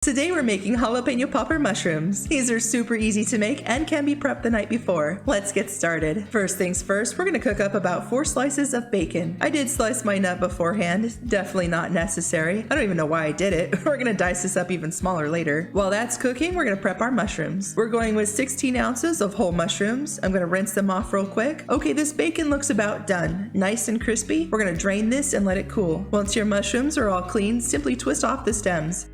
Today we're making jalapeno popper mushrooms. These are super easy to make and can be prepped the night before. Let's get started. First things first, we're gonna cook up about 4 slices of bacon. I did slice mine up beforehand, definitely not necessary. I don't even know why I did it. We're gonna dice this up even smaller later. While that's cooking, we're gonna prep our mushrooms. We're going with 16 ounces of whole mushrooms. I'm gonna rinse them off real quick. Okay, this bacon looks about done. Nice and crispy. We're gonna drain this and let it cool. Once your mushrooms are all clean, simply twist off the stems.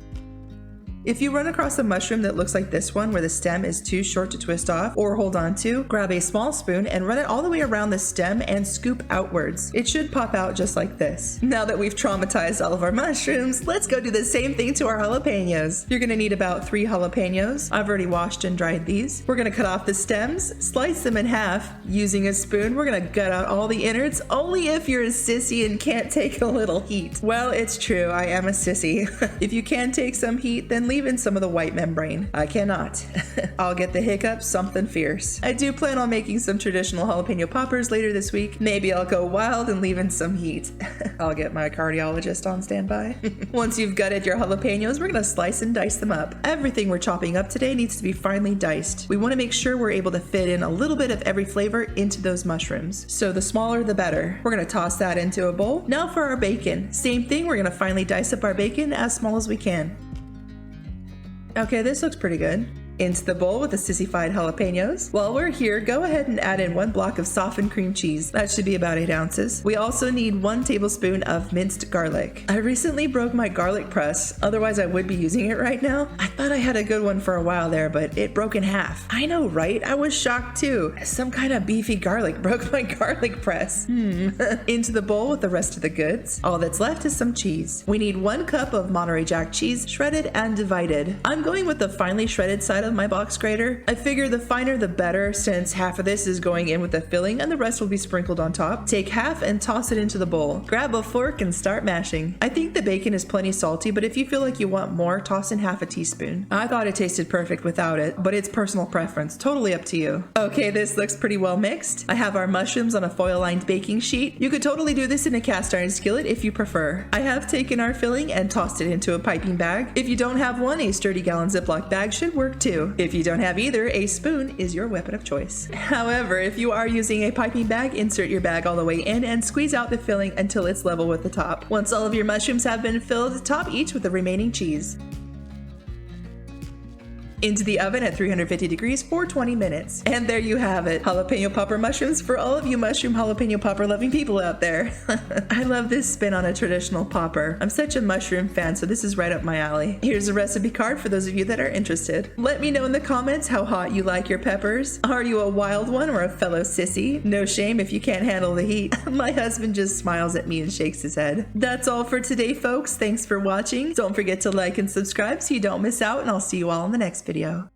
If you run across a mushroom that looks like this one where the stem is too short to twist off or hold on to, grab a small spoon and run it all the way around the stem and scoop outwards. It should pop out just like this. Now that we've traumatized all of our mushrooms, let's go do the same thing to our jalapenos. You're gonna need about 3 jalapenos. I've already washed and dried these. We're gonna cut off the stems, slice them in half. Using a spoon, we're gonna gut out all the innards, only if you're a sissy and can't take a little heat. Well, it's true, I am a sissy. If you can take some heat, then leave in some of the white membrane. I cannot. I'll get the hiccups, something fierce. I do plan on making some traditional jalapeno poppers later this week. Maybe I'll go wild and leave in some heat. I'll get my cardiologist on standby. Once you've gutted your jalapenos, we're gonna slice and dice them up. Everything we're chopping up today needs to be finely diced. We want to make sure we're able to fit in a little bit of every flavor into those mushrooms. So the smaller the better. We're gonna toss that into a bowl. Now for our bacon. Same thing, we're gonna finely dice up our bacon as small as we can. Okay, this looks pretty good. Into the bowl with the sissified jalapenos. While we're here, go ahead and add in 1 block of softened cream cheese. That should be about 8 ounces. We also need 1 tablespoon of minced garlic. I recently broke my garlic press, otherwise I would be using it right now. I thought I had a good one for a while there, but it broke in half. I know, right? I was shocked too. Some kind of beefy garlic broke my garlic press. Into the bowl with the rest of the goods. All that's left is some cheese. We need 1 cup of Monterey Jack cheese, shredded and divided. I'm going with the finely shredded side of my box grater. I figure the finer the better, since half of this is going in with the filling and the rest will be sprinkled on top. Take half and toss it into the bowl. Grab a fork and start mashing. I think the bacon is plenty salty, but if you feel like you want more, toss in half a teaspoon. I thought it tasted perfect without it, but it's personal preference, totally up to you. Okay, this looks pretty well mixed. I have our mushrooms on a foil-lined baking sheet. You could totally do this in a cast iron skillet if you prefer. I have taken our filling and tossed it into a piping bag. If you don't have one, a sturdy gallon Ziploc bag should work too. If you don't have either, a spoon is your weapon of choice. However, if you are using a piping bag, insert your bag all the way in and squeeze out the filling until it's level with the top. Once all of your mushrooms have been filled, top each with the remaining cheese. Into the oven at 350 degrees for 20 minutes. And there you have it, jalapeno popper mushrooms for all of you mushroom jalapeno popper loving people out there. I love this spin on a traditional popper. I'm such a mushroom fan, so this is right up my alley. Here's a recipe card for those of you that are interested. Let me know in the comments how hot you like your peppers. Are you a wild one or a fellow sissy? No shame if you can't handle the heat. My husband just smiles at me and shakes his head. That's all for today, folks. Thanks for watching. Don't forget to like and subscribe so you don't miss out, and I'll see you all in the next video.